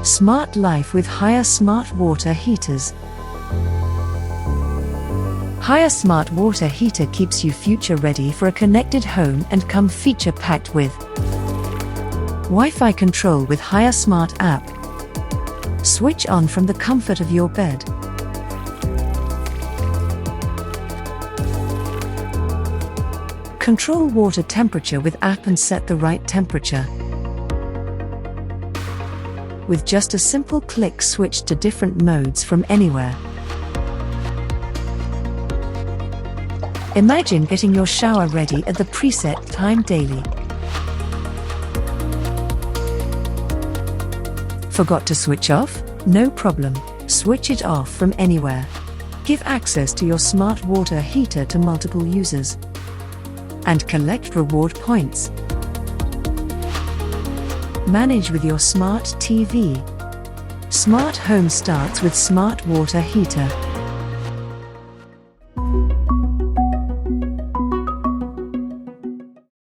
Smart life with Haier Smart Water Heaters. Haier Smart Water Heater keeps you future ready for a connected home and come feature packed with Wi-Fi control with Haier Smart app. Switch on from the comfort of your bed. Control water temperature with app and set the right temperature. With just a simple click, switch to different modes from anywhere. Imagine getting your shower ready at the preset time daily. Forgot to switch off? No problem. Switch it off from anywhere. Give access to your smart water heater to multiple users. And collect reward points. Manage with your smart TV. Smart home starts with smart water heater.